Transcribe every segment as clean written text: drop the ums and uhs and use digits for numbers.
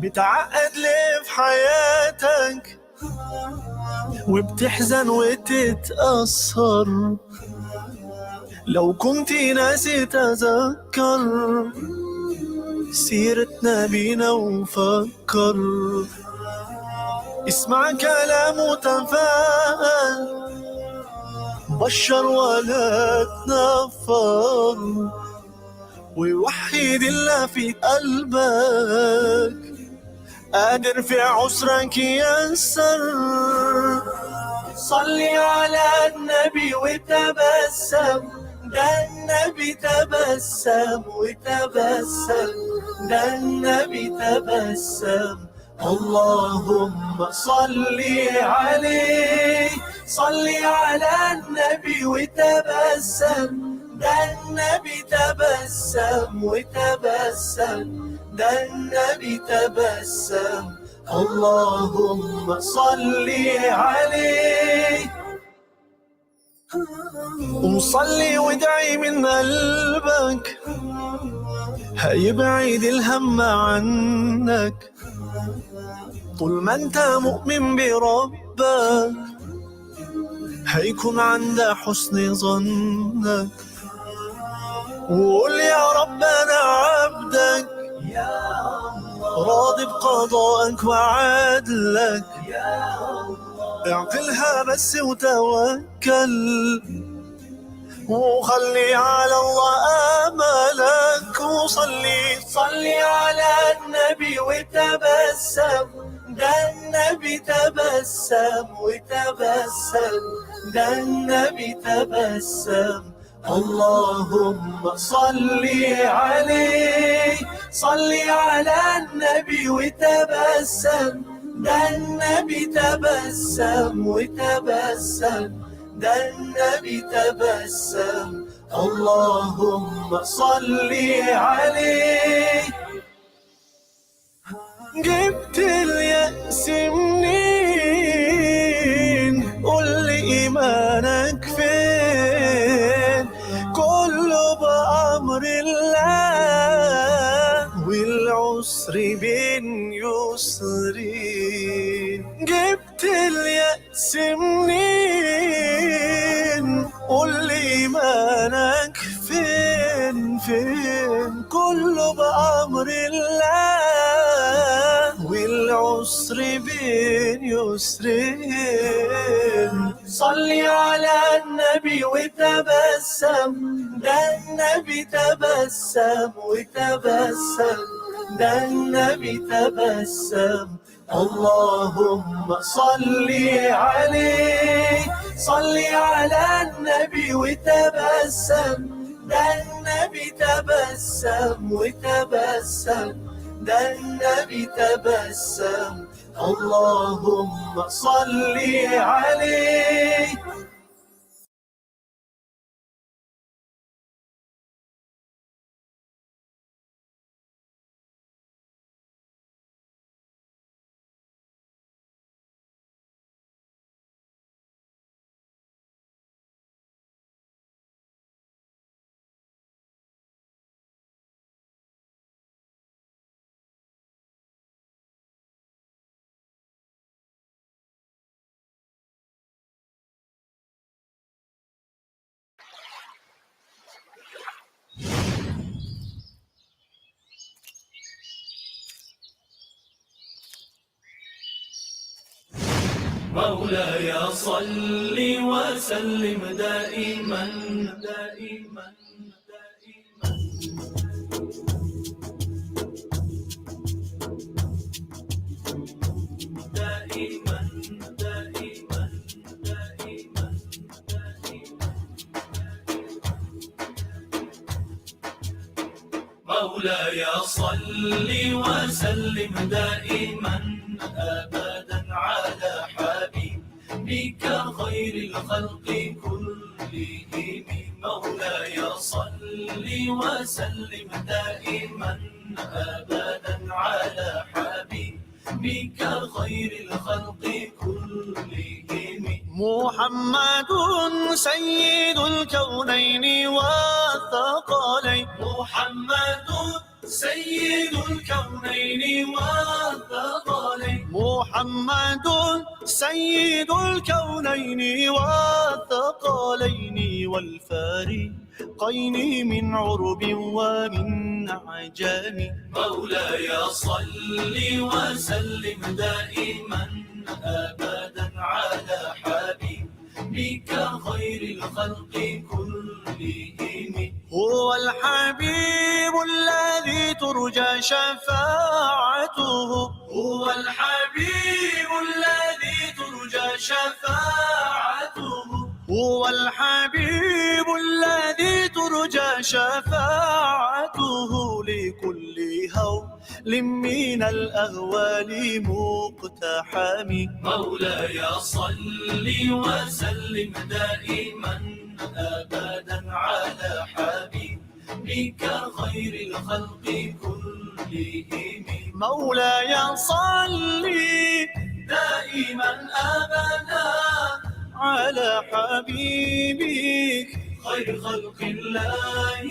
بتعقد ليه في حياتك وبتحزن وتتأثر؟ لو كنت ناسي تذكر سيرتنا بينا وفكر. اسمع كلام وتفاءل، بشر ولا تنفر، ووحد الله في قلبك، قادر في عسرك ينسر. صلي على النبي وتبسم، ده النبي تبسم وتبسم، ده النبي تبسم. اللهم صلي عليه، صلي على النبي وتبسم، ده النبي تبسم وتبسم، ده النبي تبسم. اللهم صلي عليه. وصلي وادعي من قلبك، هيبعد الهم عنك. طول ما انت مؤمن بربك هيكون عند حسن ظنك. وقول يا رب انا عبدك، راضي بقضائك وعدلك. اعقلها بس وتوكل، وخلي على الله املك. صلي على النبي وتبسم، ده النبي تبسم وتبسم، ده النبي تبسم. اللهم صلي عليه، صلي على النبي وتبسم، ده النبي تبسم وتبسم، ده النبي تبسم. اللهم صلي عليه. جبت اليأس منين؟ قول لي إيمانك فين؟ كله بأمر الله، والعسر بين يسرين. جبت اليأس منين؟ قول لي إيمانك فين؟ كله بأمر الله، والعسر بين يسرين. صلي على النبي وتبسم، ده النبي تبسم وتبسم، ده النبي تبسم. اللهم صلي عليه، صلي على النبي وتبسم، ده النبي تبسم وتبسم، ده النبي تبسم. اللهم صلي عليه. مولاي صل وسلم دائما دائما دائما دائما دائما دائما دائما. مولاي صل وسلم دائما أبدا على حبيبك خير الخلق كلهم. مولاي صل وسلم دائما أبدا على حبيبك خير الخلق كلهم. محمد سيد الكونين والثقلين. محمد سيد الكونين والثقلين. محمد سيد الكونين والثقلين والفارقين من عرب ومن عجم. مولاي صل وسلم دائما أبدا على حبيبك خير الخلق كلهم. هو الحبيب الذي ترجى شفاعته. هو الحبيب الذي ترجى شفاعته. هو الحبيب الذي ترجى شفاعته لكل هول من الأهوال مقتحم. مولاي صل وسلم دائما أبدا على حبيبك خير الخلق كلهم. مولاي صل دائما أبدا على حبيبك خير خلق الله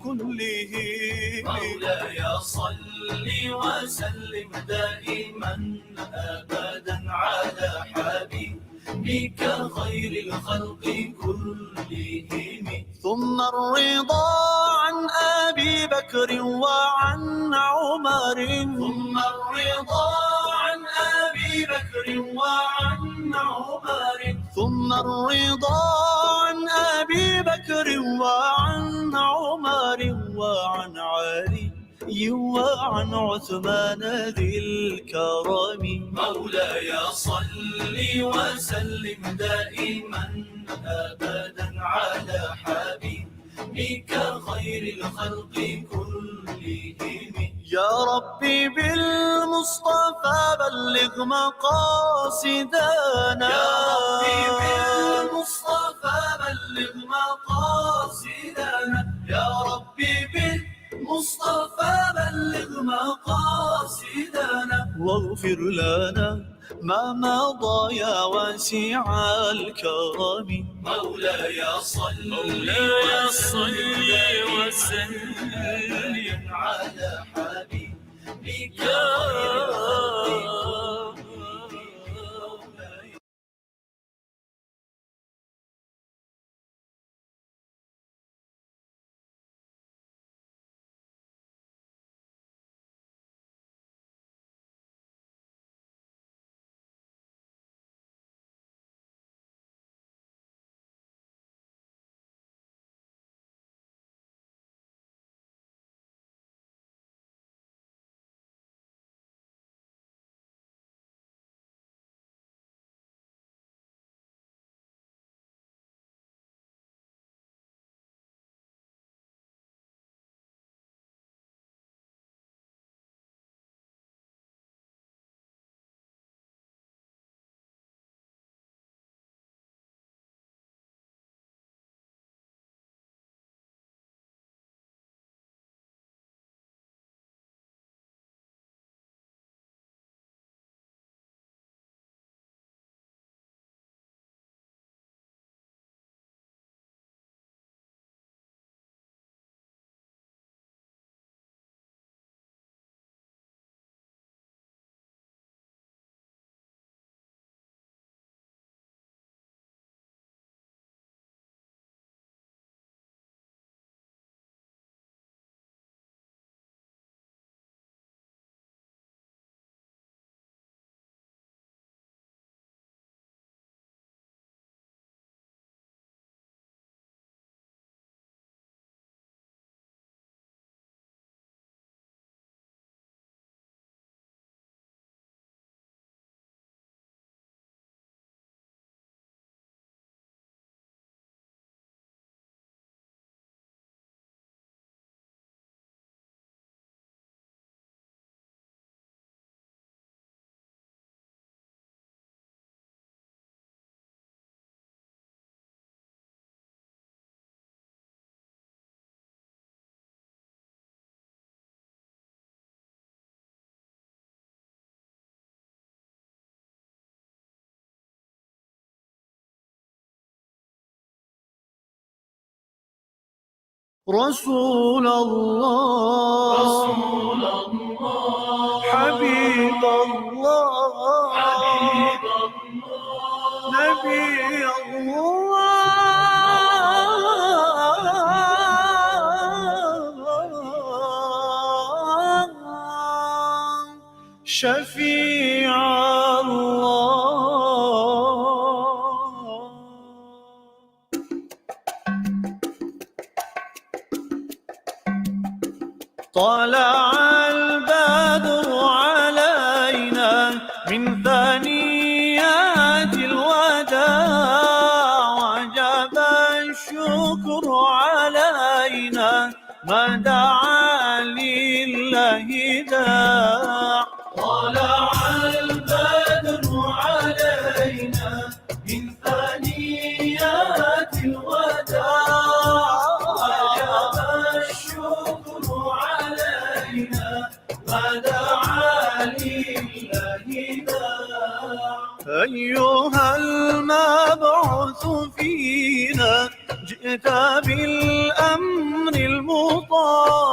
كلهم. مولاي صل وسلم دائما أبدا على حبيبك خير الخلق كلهم. ثم الرضا عن أبي بكر وعن عمر. ثم الرضا عن أبي بكر وعن عمر. ثم الرضا عن أبي بكر وعن عمر وعن علي وعن عثمان ذي الكرم. مولاي صل وسلم دائما أبدا على حبيبك خير الخلق كلهم. يا ربي بالمصطفى بلغ مقاصدنا. يا ربي بالمصطفى بلغ مقاصدنا. يا ربي بالمصطفى بلغ مقاصدنا. واغفر لنا ما مضى يا واسع الكرم. مولاي صل وسلم على حبيبك خير الخلق. رسول الله حبيب الله نبي الله شفيع الله. طلع البدر علينا من ثنيات الوداع وجب الشكر علينا ما دعا لله داع. طلع البدر علينا من ثنيات الوداع وجب الشكر علينا ما دعا لله داع. أيها المبعوث فينا جئت بالأمر المطاع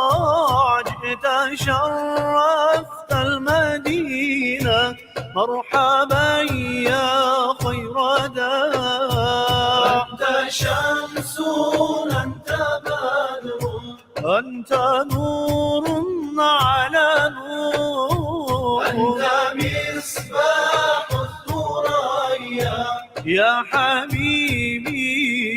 جئت شرفت المدينة مرحبا يا خير داع. أنت شمس أنت بدر أنت نور على نور أنت مصباح الثريا يا حبيبي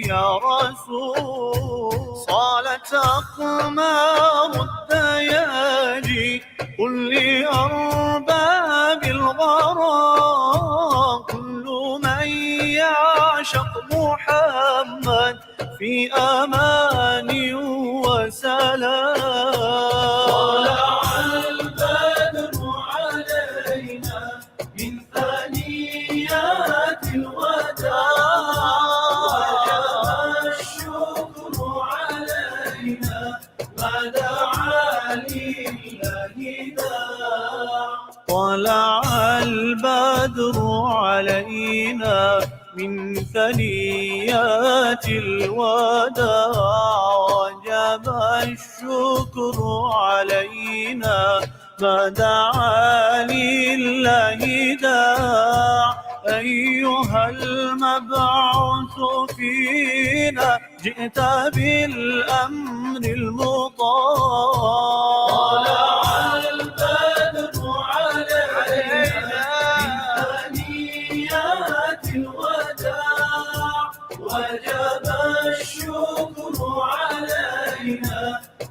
يا رسول. صالت أقمار الدياجي قل لأرباب الغرام كل من يعشق محمد في أمان وسلام. طلع البدر علينا من ثنيات الوداع وجب الشكر علينا ما دعا لله داع. طلع البدر علينا من ثنيات الوداع وجب الشكر علينا ما دعا لله داع. أيها المبعوث فينا جئت بالأمر المطاع. طلع البدر علينا من ثنيات الوداع وجب الشكر علينا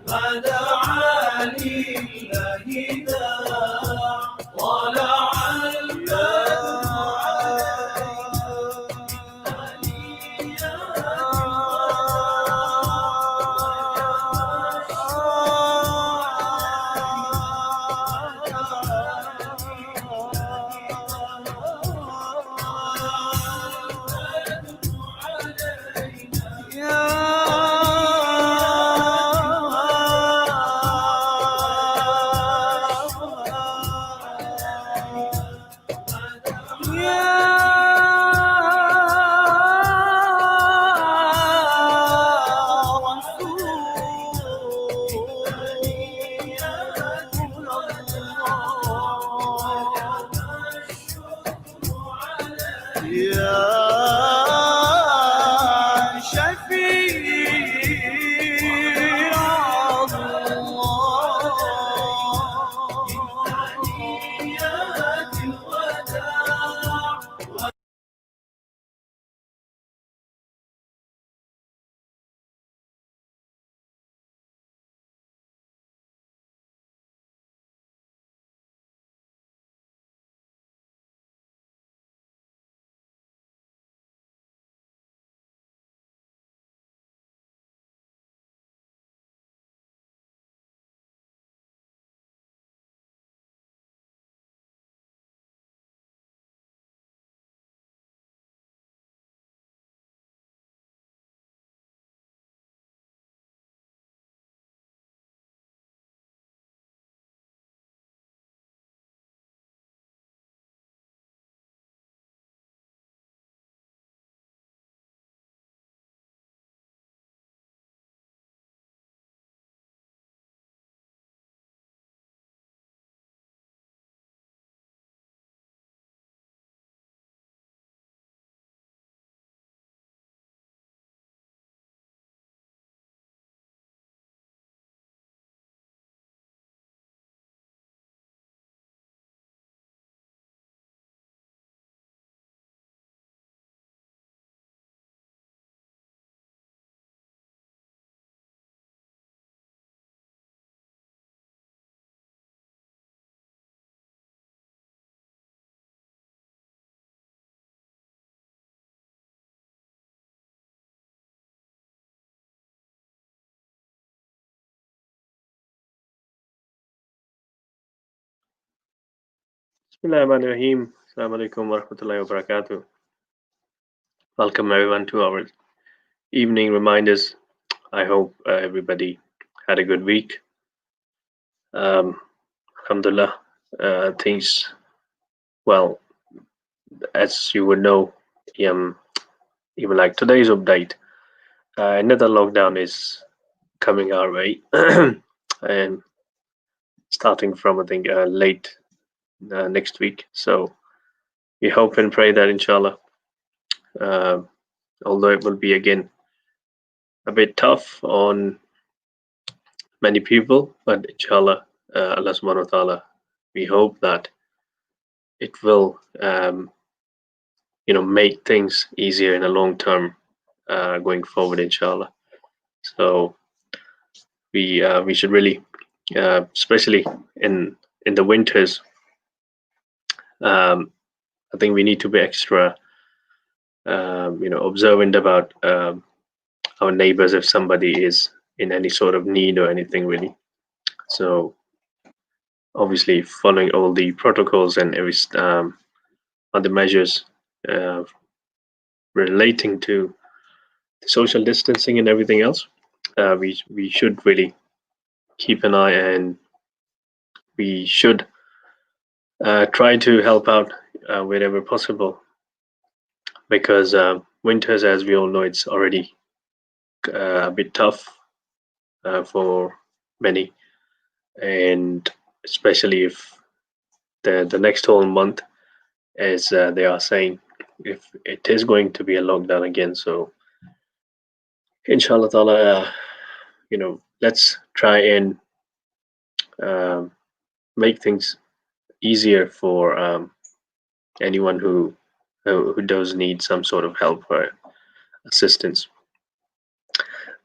ما دعا لله داع. طلع Bismillahirrahmanirrahim. Assalamu alaikum warahmatullahi wabarakatuh. Welcome everyone to our evening reminders. I hope everybody had a good week. Alhamdulillah, things, well, as you would know, um, even like today's update, another lockdown is coming our way. And starting from, I think, late next week. So we hope and pray that inshallah, uh, although it will be again a bit tough on many people, but inshallah, Allah subhanahu wa ta'ala, we hope that it will, make things easier in the long term, going forward, inshallah. So we should really, especially in the winters, um, I think we need to be extra, observant about our neighbors if somebody is in any sort of need or anything really. So obviously following all the protocols and every other measures uh, relating to social distancing and everything else, we should really keep an eye, and we should try to help out wherever possible, because winters, as we all know, it's already a bit tough for many, and especially if the next whole month, as they are saying, if it is going to be a lockdown again. So inshallah ta'ala, let's try and um, make things easier for anyone who does need some sort of help or assistance.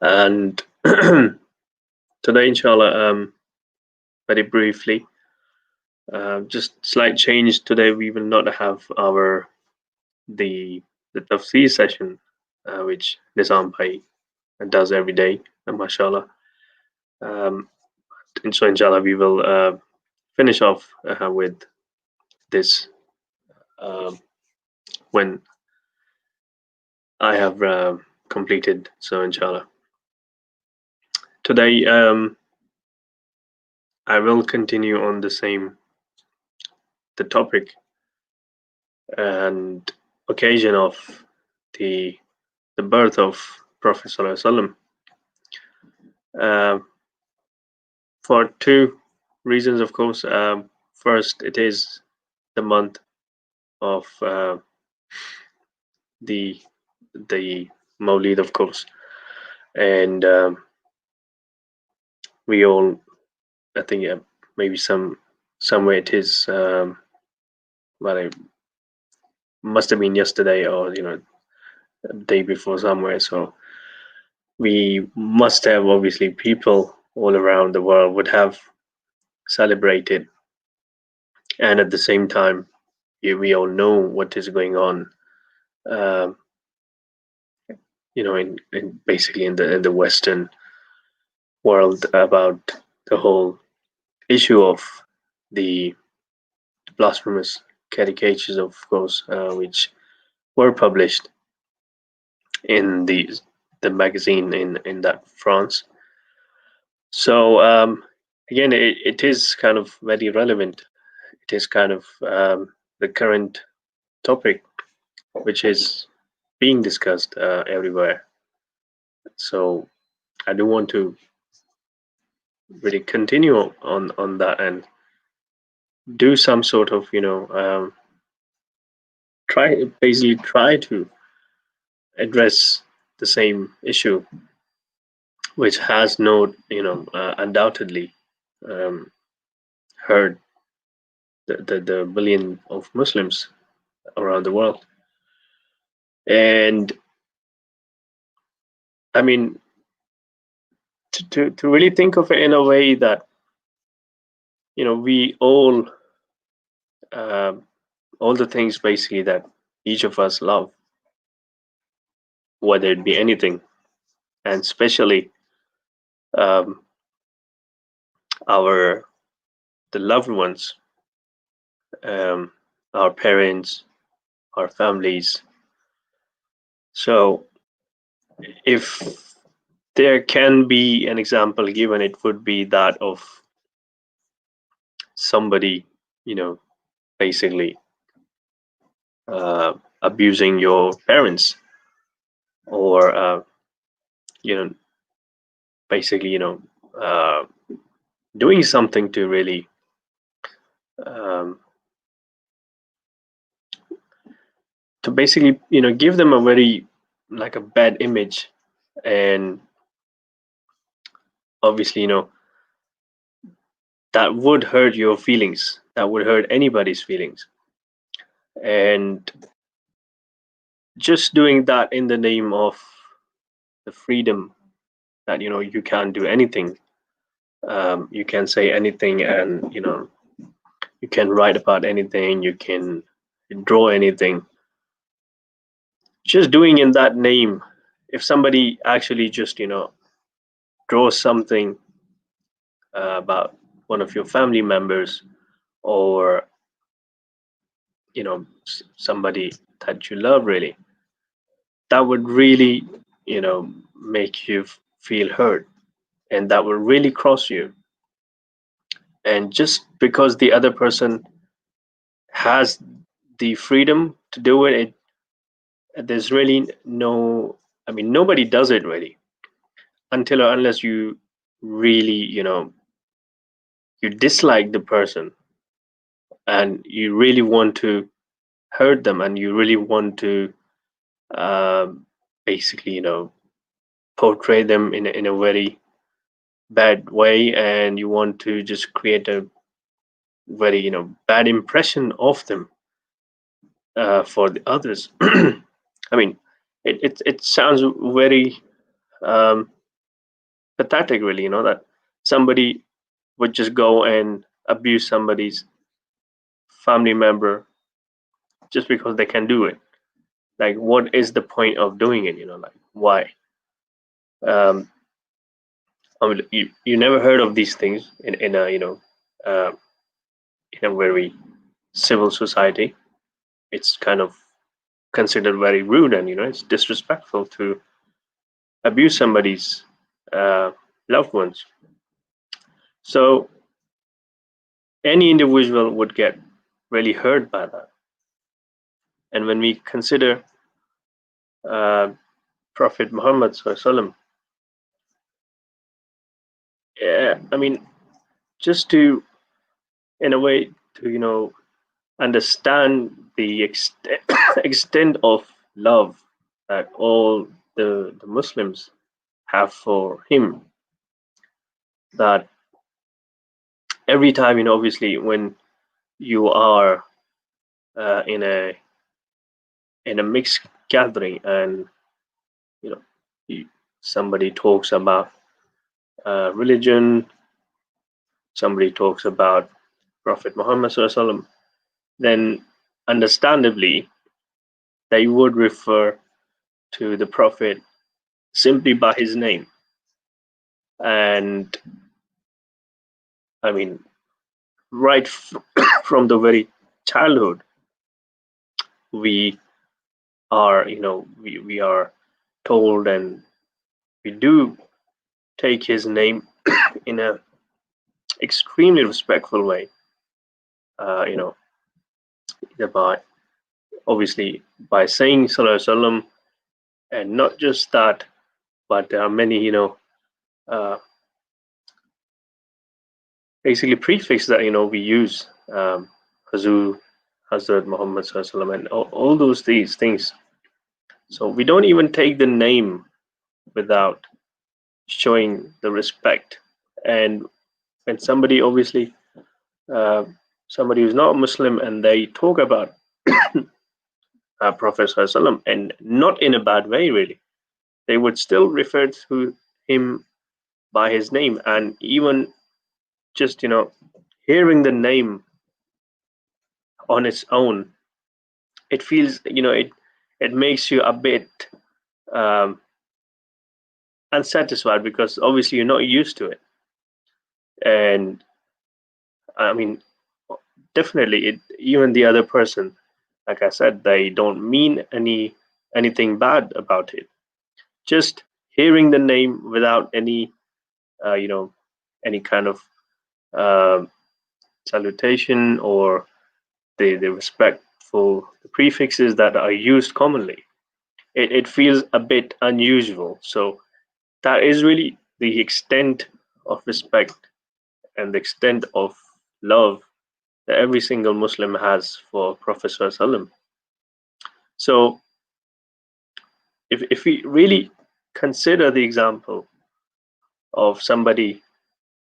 And today, inshallah, very briefly, just slight change. Today, we will not have the tafsir session, which Nizam Bhai does every day, mashallah. Um, and so, inshallah, we will finish off with this um, when I have completed. So, inshallah, today I will continue on the topic and occasion of the the birth of Prophet Sallallahu Alaihi Wasallam, uh, for two reasons, of course. First, it is the month of the the Mawlid, of course, and we all, I think, maybe somewhere it is. Well, it must have been yesterday, or day before somewhere. So we must have, obviously, people all around the world would have celebrated, and at the same time, we all know what is going on. Um, in basically in the Western world, about the whole issue of the blasphemous caricatures, of course, which were published in the magazine in that France. So again, it is kind of very relevant. It is kind of the current topic which is being discussed everywhere. So I do want to really continue on that and do some sort of try to address the same issue, which has no undoubtedly um, hurt the billion of Muslims around the world. And I mean, to really think of it in a way that we uh, all the things basically that each of us love, whether it be anything, and especially um, our the loved ones our parents, our families. So if there can be an example given, it would be that of somebody, basically abusing your parents, or you know basically uh, doing something to really um, to basically give them a very like a bad image. And obviously that would hurt your feelings, that would hurt anybody's feelings. And just doing that in the name of the freedom that you can't do anything, you can say anything, and you can write about anything, you can draw anything. Just doing in that name, if somebody actually just draws something about one of your family members, or somebody that you love really, that would really make you feel hurt, and that will really cross you. And just because the other person has the freedom to do it, there's really no, I mean, nobody does it really until or unless you really you dislike the person, and you really want to hurt them, and you really want to basically portray them in a very bad way, and you want to just create a very bad impression of them for the others. I mean, it sounds very um, pathetic, really, that somebody would just go and abuse somebody's family member just because they can do it. Like, what is the point of doing it? Like, why? Um, I mean, you never heard of these things in a uh, in a very civil society. It's kind of considered very rude, and it's disrespectful to abuse somebody's uh, loved ones. So any individual would get really hurt by that. And when we consider uh, Prophet Muhammad Sallallahu, I mean, just to, in a way, to understand the extent of love that all the Muslims have for him, that every time, obviously, when you are in a mixed gathering, and you know somebody talks about religion, somebody talks about Prophet Muhammad Sallallahu, then understandably they would refer to the Prophet simply by his name. And I mean, right from the very childhood, we are, we are told, and we do take his name in a extremely respectful way. Uh, you know, by obviously by saying Sallallahu Alaihi Wasallam, and not just that, but there are many, uh, basically prefix that we use, Hazur, Hazrat Muhammad Sallallahu Alaihi Wasallam, and all these things. So we don't even take the name without showing the respect. And when somebody, obviously uh, somebody who's not a Muslim, and they talk about Prophet Sallallahu Alaihi Wasallam, and not in a bad way really, they would still refer to him by his name. And even just hearing the name on its own, it feels, it makes you a bit um, unsatisfied, because obviously you're not used to it. And I mean, definitely, even the other person, like I said, they don't mean anything bad about it. Just hearing the name without any, you know, any kind of uh, salutation or the respectful prefixes that are used commonly, it feels a bit unusual. So that is really the extent of respect and the extent of love that every single Muslim has for Prophet ﷺ. So if we really consider the example of somebody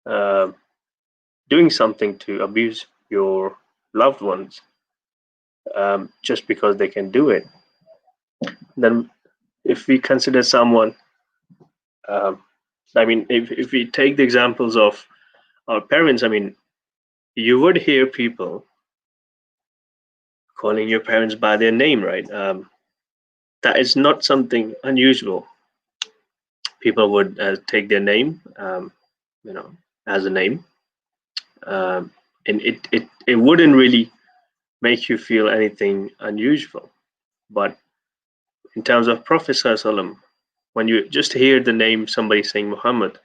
uh, doing something to abuse your loved ones just because they can do it, then if we consider someone, um, I mean, if we take the examples of our parents, I mean, you would hear people calling your parents by their name, right? That is not something unusual. People would take their name, you know, as a name, um, and it wouldn't really make you feel anything unusual. But in terms of Prophet ﷺ, when you just hear the name somebody saying Muhammad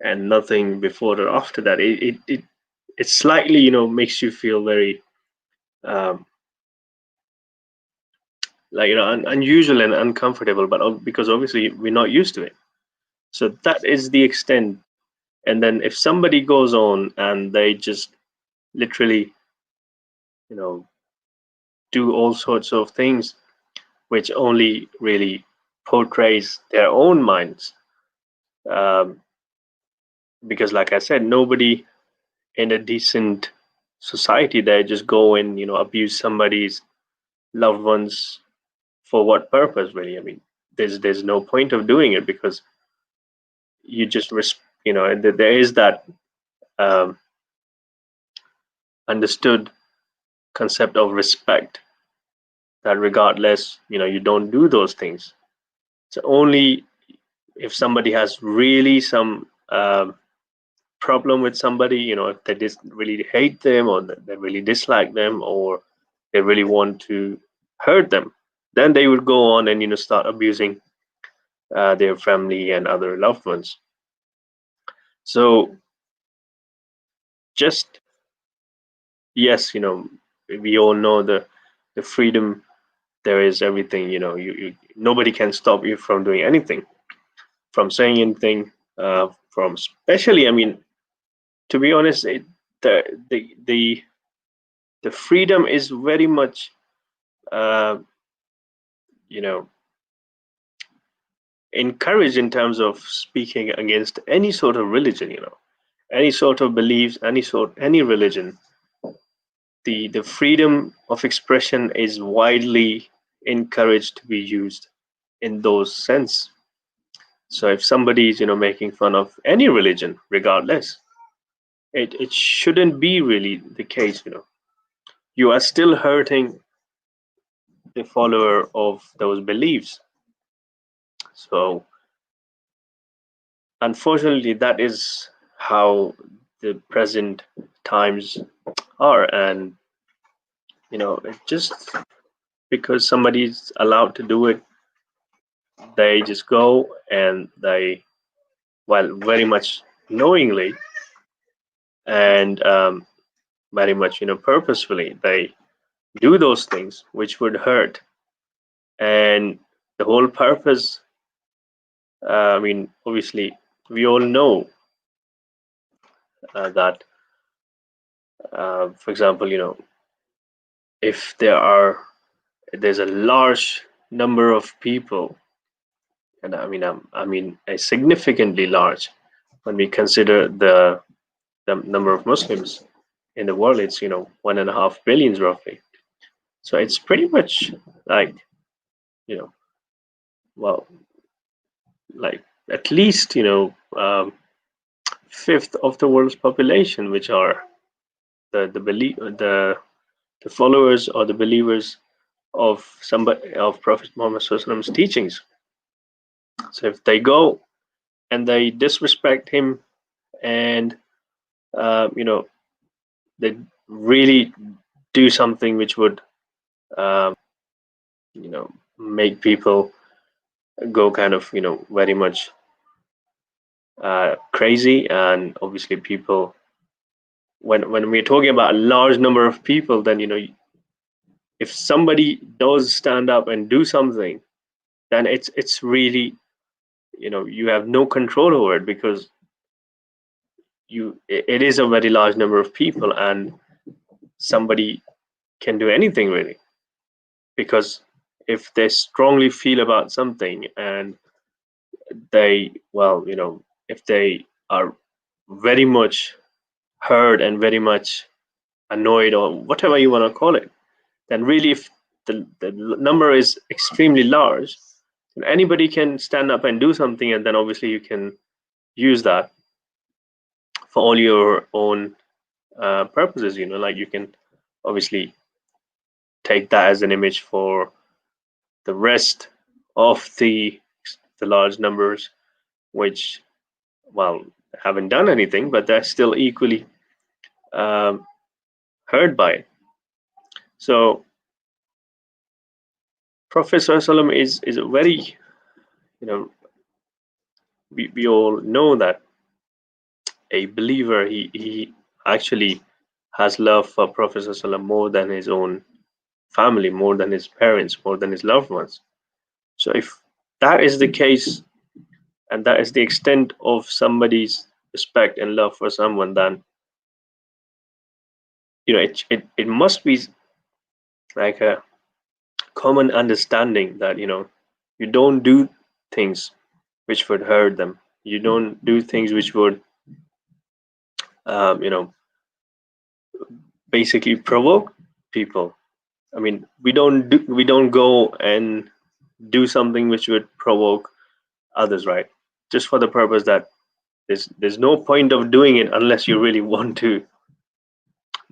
and nothing before or after that, it slightly, you know, makes you feel very um, like, you know, unusual and uncomfortable. But because obviously we're not used to it, so that is the extent. And then if somebody goes on and they just literally, you know, do all sorts of things which only really portrays their own minds, um, because like I said, nobody in a decent society they just go and, you know, abuse somebody's loved ones. For what purpose, really? I mean, there's no point of doing it, because you just you know, there is that um, understood concept of respect, that regardless, you know, you don't do those things. So only if somebody has really some problem with somebody, you know, if they just really hate them, or they really dislike them, or they really want to hurt them, then they would go on and, you know, start abusing their family and other loved ones. So just, yes, you know, we all know the freedom there is, everything, you know, you nobody can stop you from doing anything, from saying anything, from, especially, I mean, to be honest, the the the the freedom is very much uh, you know, encouraged in terms of speaking against any sort of religion, you know, any sort of beliefs, any religion. The freedom of expression is widely encouraged to be used in those sense. So if somebody is, you know, making fun of any religion, regardless, it shouldn't be really the case, you know. You are still hurting the follower of those beliefs. So unfortunately, that is how the present times are. And, you know, it just, because somebody's allowed to do it, they just go and they, well, very much knowingly and very much, you know, purposefully, they do those things which would hurt. And the whole purpose, I mean, obviously, we all know that, for example, you know, if there's a large number of people, and I mean a significantly large, when we consider the number of Muslims in the world, it's, you know, 1.5 billion roughly. So it's pretty much like, you know, well, like at least, you know, fifth of the world's population, which are the followers or the believers of somebody, of Prophet Muhammad Sallallahu teachings. So if they go and they disrespect him, and you know, they really do something which would make people go kind of very much crazy. And obviously people, when we're talking about a large number of people, then if somebody does stand up and do something, then it's really, you have no control over it, because it is a very large number of people, and somebody can do anything really. Because if they strongly feel about something, and they, well, if they are very much hurt and very much annoyed, or whatever you want to call it, then really, if the number is extremely large, then anybody can stand up and do something, and then obviously you can use that for all your own purposes. Like, you can obviously take that as an image for the rest of the large numbers, which, well, haven't done anything, but they're still equally um, hurt by it. So Prophet ﷺ is a very, we all know that a believer, he actually has love for Prophet ﷺ more than his own family, more than his parents, more than his loved ones. So if that is the case, and that is the extent of somebody's respect and love for someone, then it must be like a common understanding that you don't do things which would hurt them. You don't do things which would um, you know basically provoke people. I mean, we don't go and do something which would provoke others, right? Just for the purpose that there's no point of doing it unless you really want to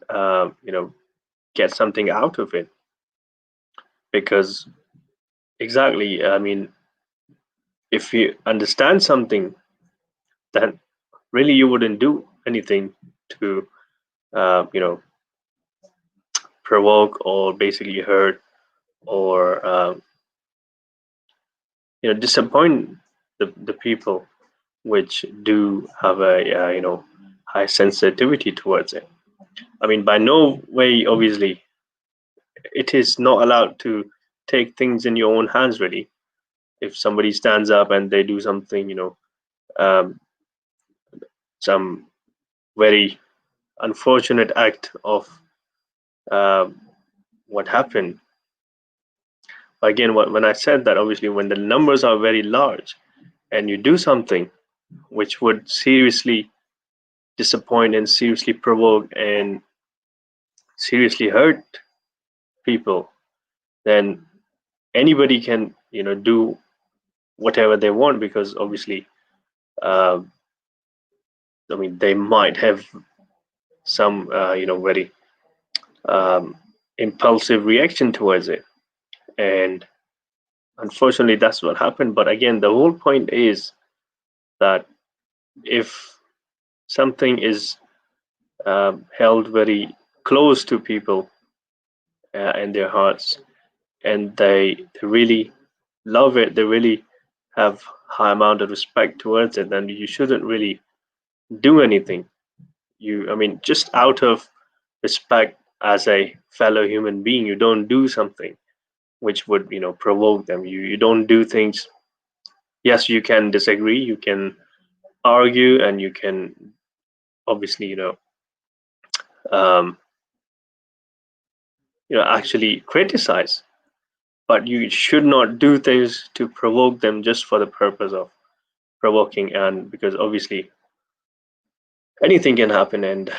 um, you know get something out of it. Because exactly, I mean, if you understand something, then really you wouldn't do anything to you know provoke or basically hurt or disappoint the people which do have a high sensitivity towards it. I mean, by no way, obviously, it is not allowed to take things in your own hands. Really, if somebody stands up and they do something, um, some very unfortunate act of um, what happened. Again, when I said that, obviously, when the numbers are very large and you do something which would seriously disappoint and seriously provoke and seriously hurt people, then anybody can do whatever they want, because obviously um, I mean, they might have some very um, impulsive reaction towards it, and unfortunately that's what happened. But again, the whole point is that if something is held very close to people in their hearts, and they really love it, they really have high amount of respect towards it, then you shouldn't really do anything. I mean, just out of respect as a fellow human being, you don't do something which would provoke them. You don't do things. Yes, you can disagree, you can argue, and you can obviously um, actually criticize, but you should not do things to provoke them just for the purpose of provoking. And because obviously anything can happen, and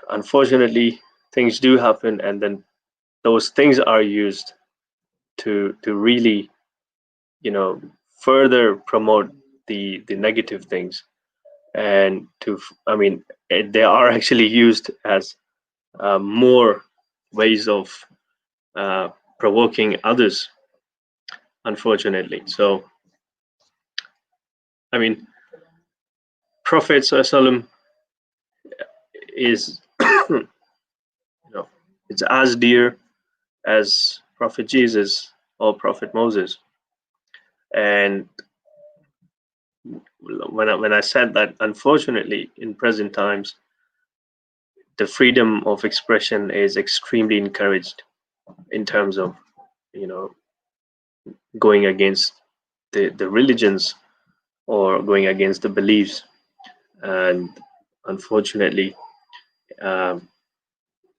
unfortunately things do happen, and then those things are used to really further promote the negative things. And I mean, they are actually used as more ways of uh, provoking others, unfortunately. So I mean, Prophet ﷺ is It's as dear as Prophet Jesus or Prophet Moses. And when I said that, unfortunately, in present times, the freedom of expression is extremely encouraged in terms of, you know, going against the religions or going against the beliefs. And unfortunately, um,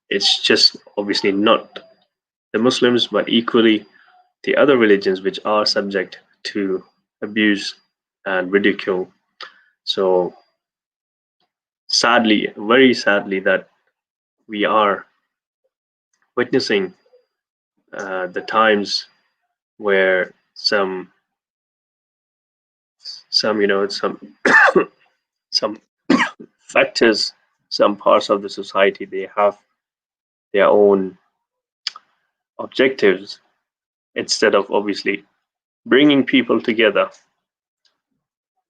it's just obviously not the Muslims, but equally the other religions which are subject to abuse and ridicule. So sadly, very sadly, that we are witnessing the times where some some factors, some parts of the society, they have their own objectives instead of obviously bringing people together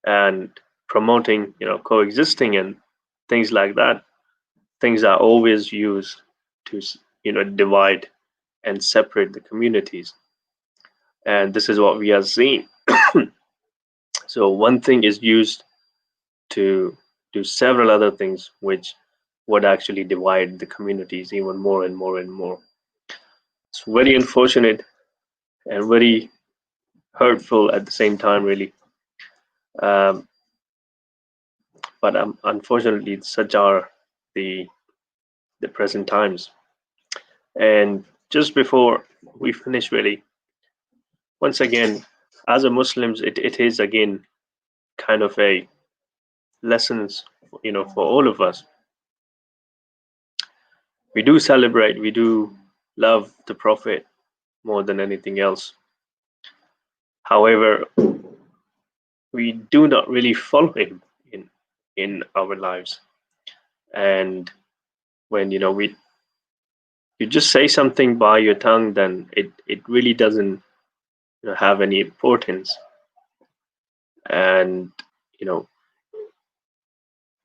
and promoting, coexisting and things like that. Things are always used to, divide and separate the communities, and this is what we are seeing. So one thing is used to do several other things which would actually divide the communities even more and more and more. It's very unfortunate and very hurtful at the same time, really. um, but unfortunately such are the the present times. And just before we finish, really, once again, as a Muslims, it is again kind of a lessons, for all of us. We do celebrate, we do love the Prophet more than anything else. However, we do not really follow him in our lives. And when we you just say something by your tongue, then it really doesn't have any importance. And you know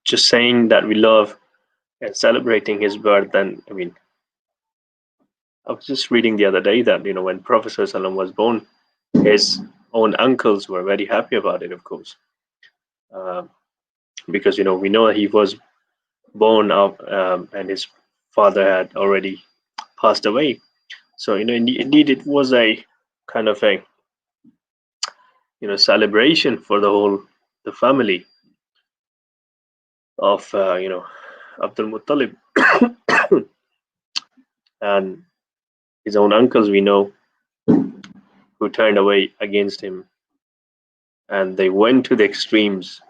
just saying that we love and celebrating his birth, then I mean, I was just reading the other day that when Prophet ﷺ was born, his own uncles were very happy about it, of course, um, because we know he was born up, and his father had already passed away. So indeed, it was a kind of a celebration for the family of Abdul Muttalib. And his own uncles, we know, who turned away against him, and they went to the extremes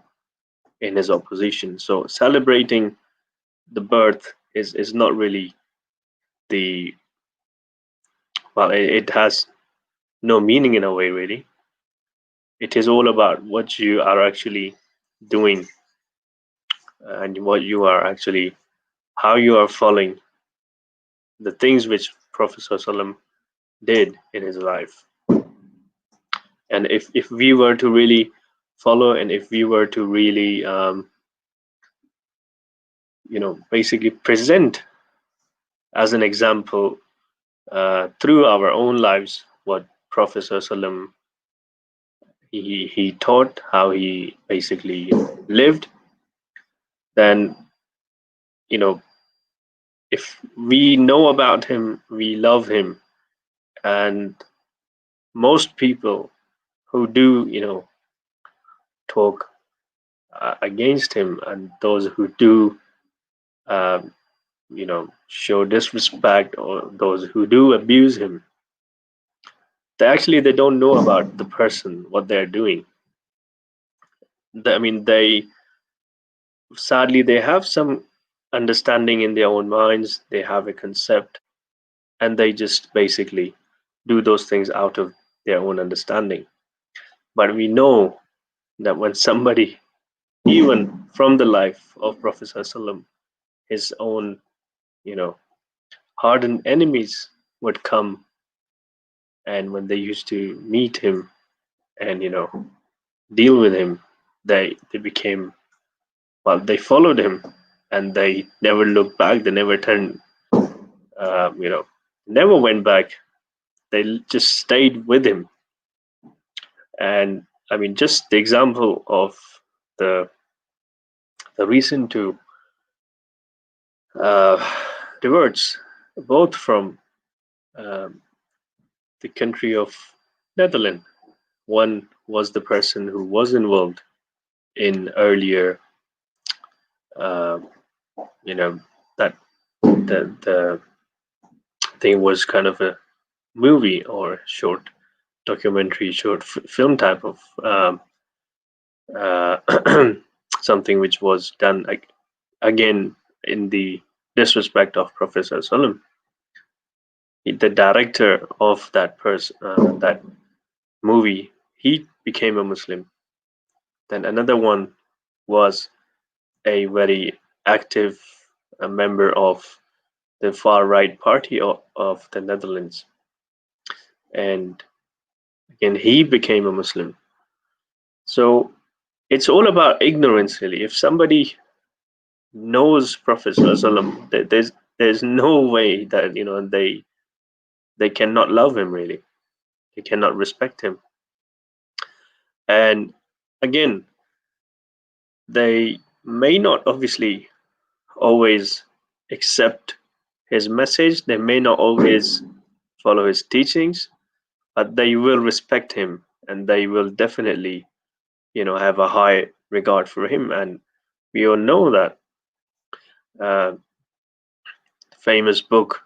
in his opposition. So celebrating the birth is not really the well, it has no meaning in a way, really. It is all about what you are actually doing, and what you are actually, how you are following the things which Prophet ﷺ did in his life. And if we were to really follow, and if we were to really basically present as an example, through our own lives, what Prophet ﷺ, he taught, how he basically lived, then you know if we know about him, we love him. And most people who do talk against him, and those who do um, show disrespect, or those who do abuse him, they don't know about the person, what they're doing. I mean, they sadly they have some understanding in their own minds, they have a concept, and they just basically do those things out of their own understanding. But we know that when somebody, even from the life of Prophet ﷺ, his own you know hardened enemies would come, and when they used to meet him and deal with him, they became, well, they followed him, and they never looked back, they never turned never went back. They just stayed with him. And I mean, just the example of the recent two uh, reverts, both from um, the country of Netherlands. One was the person who was involved in earlier, uh, you know, that the thing was kind of a movie or short documentary, short film type of uh, something which was done again in the disrespect of Professor Salam. The director of that person, that movie, he became a Muslim. Then another one was a very active member of the far right party of the Netherlands, and again he became a Muslim. So it's all about ignorance, really. If somebody knows Prophet ﷺ, there's no way that they cannot love him, really. They cannot respect him. And again, they may not obviously always accept his message. They may not always follow his teachings, but they will respect him, and they will definitely, have a high regard for him. And we all know that uh, famous book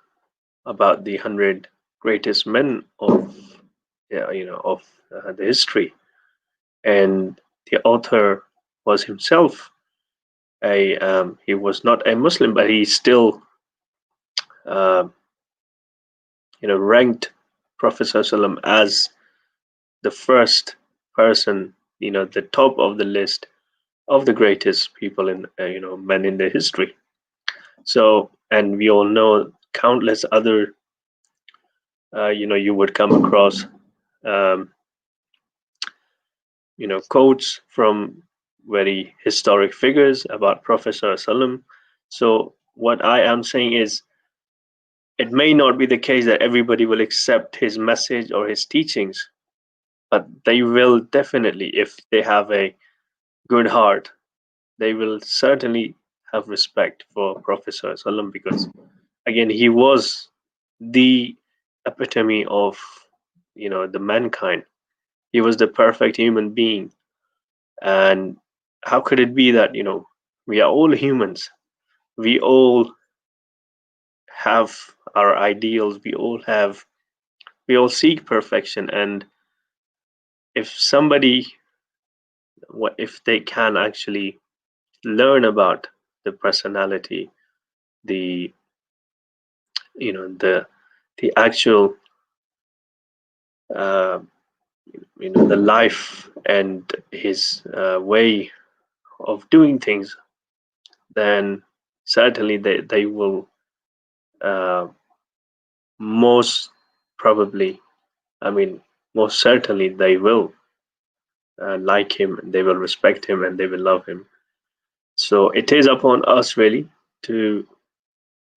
about the 100 greatest men of, the history, and the author was himself he was not a Muslim, but he still uh, ranked Prophet ﷺ as the first person, the top of the list of the greatest people in men in the history. So, and we all know countless other you would come across um, quotes from very historic figures about Prophet ﷺ. So what I am saying is, it may not be the case that everybody will accept his message or his teachings, but they will definitely, if they have a good heart, they will certainly have respect for Prophet ﷺ, because again he was the epitome of the mankind. He was the perfect human being. And how could it be that we are all humans, we all have our ideals, we all seek perfection. And if somebody, what if they can actually learn about the personality, the you know the actual uh, the life and his way of doing things, then certainly they will uh, most probably, I mean, most certainly they will like him, they will respect him, and they will love him. So it is upon us, really, to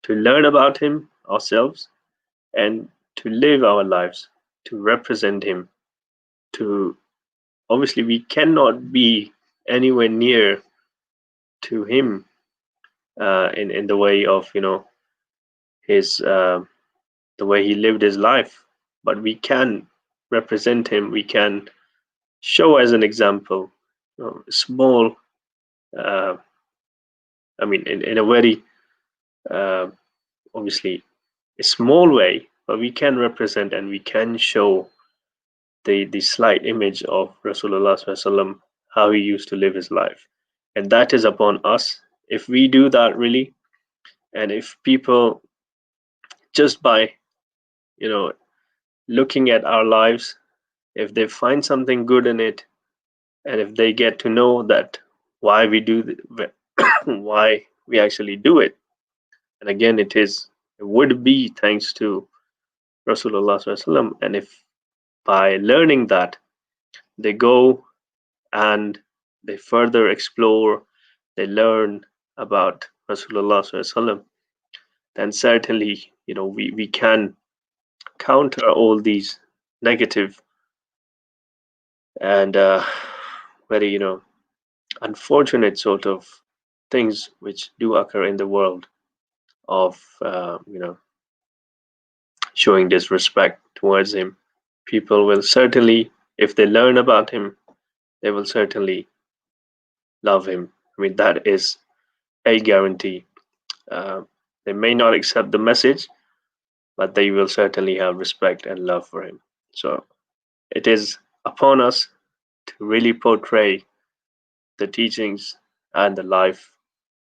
learn about him ourselves, and to live our lives to represent him. To Obviously, we cannot be anywhere near to him in the way of his the way he lived his life, but we can represent him. We can show as an example, small. Uh, I mean, in a very uh, obviously a small way, but we can represent and we can show the slight image of Rasulullah SAW, how he used to live his life. And that is upon us. If we do that, really, and if people, just by you know looking at our lives, if they find something good in it, and if they get to know that why we do why we actually do it, and again it would be thanks to Rasulullah SAW. And if by learning that they go and they further explore, they learn about Rasulullah SAW, then certainly we can counter all these negative and very unfortunate sort of things which do occur in the world of showing disrespect towards him. People will certainly, if they learn about him, they will certainly love him. I mean, that is a guarantee. They may not accept the message, but they will certainly have respect and love for him. So it is upon us to really portray the teachings and the life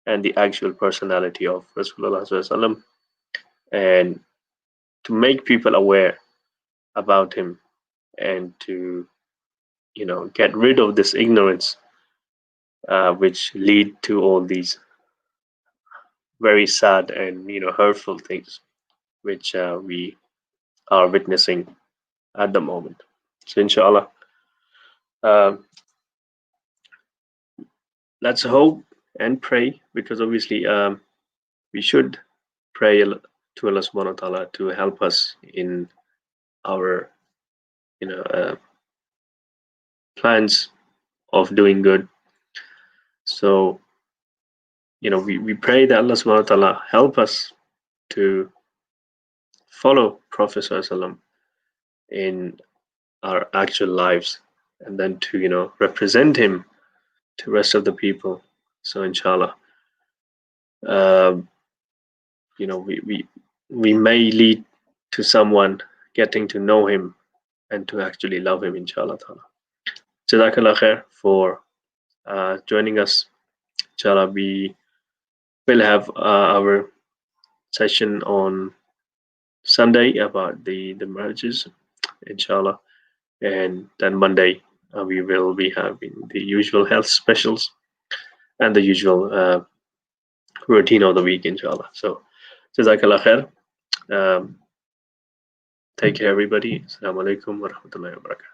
and the actual personality of Rasulullah SAW, and to make people aware about him, and to get rid of this ignorance which lead to all these very sad and hurtful things which we are witnessing at the moment. So inshallah, let's hope and pray, because obviously we should pray to Allah subhanahu wa ta'ala to help us in our plans of doing good. So we pray that Allah subhanahu wa ta'ala help us to follow Prophet sallallahu alaihi wasallam in our actual lives, and then to represent him to rest of the people. So inshallah, we may lead to someone getting to know him and to actually love him, inshallah ta'ala. Jazakallah khair for joining us. Inshallah, we will have our session on Sunday about the marriages, inshallah, and then Monday we will be having the usual health specials and the usual routine of the week, inshallah. So jazakallah khair. Take care, everybody. Assalamu alaikum wa rahmatullahi wa barakatuh.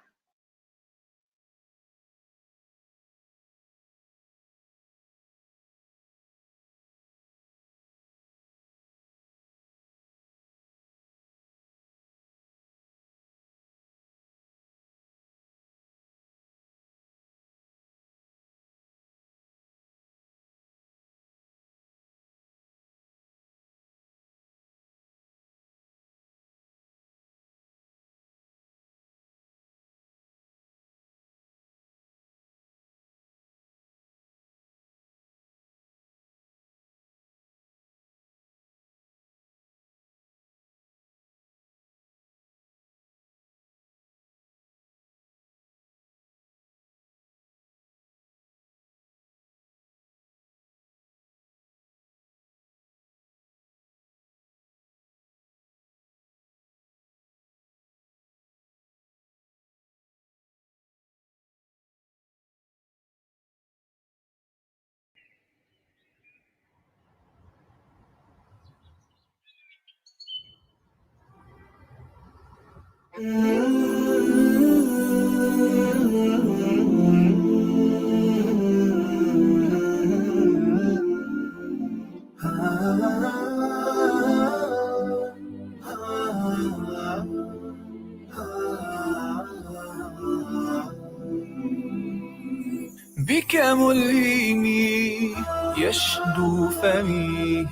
بك ملهمي يشدو فمي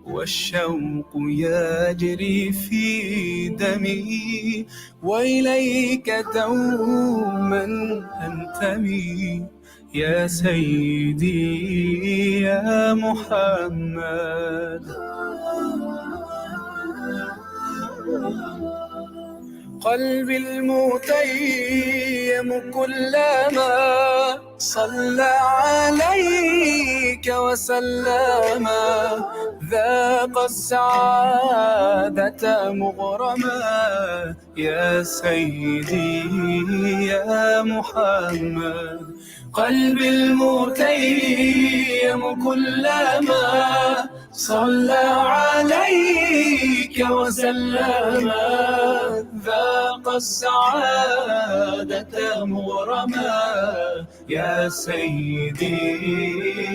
والشوق يجري في دمي وإليك دوما أنتمي يا سيدي يا محمد. قلبي المتيم كلما صلى عليك وسلم ذاق السعادة مغرما يا سيدي يا محمد. قلبي المتيم كلما صلى عليك وسلم ذاق السعادة مغرما يا سيدي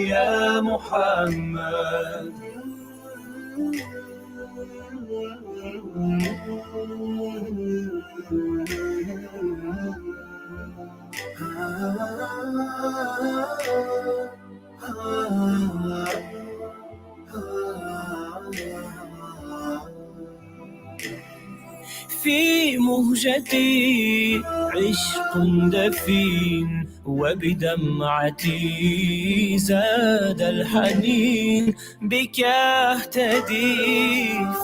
يا محمد. في مهجتي عشق دفين، وبدمعتي زاد الحنين، بك أهتدي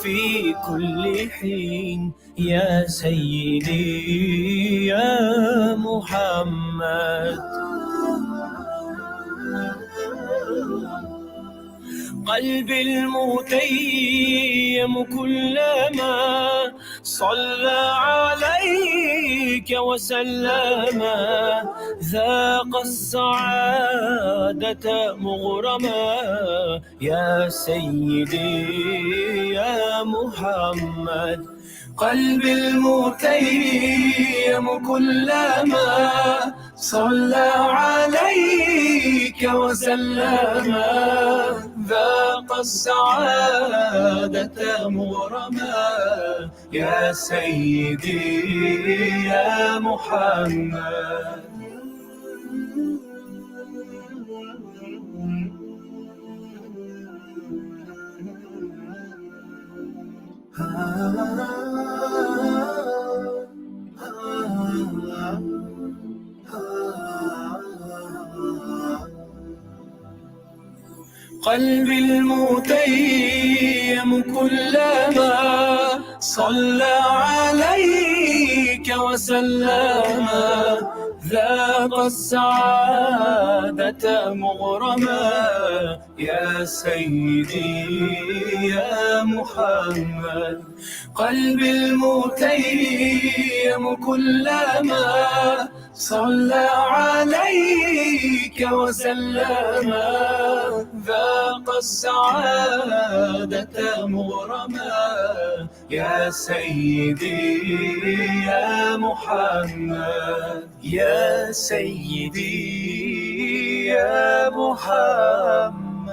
في كل حين يا سيدي يا محمد. قلبي المتيم كلما صلى عليك وسلم، ذاق السعادة مغرما يا سيدي يا محمد. قلبي المتيم كلما صلى عليك وسلم، ذاق السعادة مغرما يا سيدي يا محمد. قلبي المتيم كلما صلى عليك وسلم، ذاق السعادة مغرما يا سيدي يا محمد. قلبي المتيم كلما صلى عليك وسلم، ذاق السعادة مغرما يا سيدي يا محمد. يا سيدي يا محمد.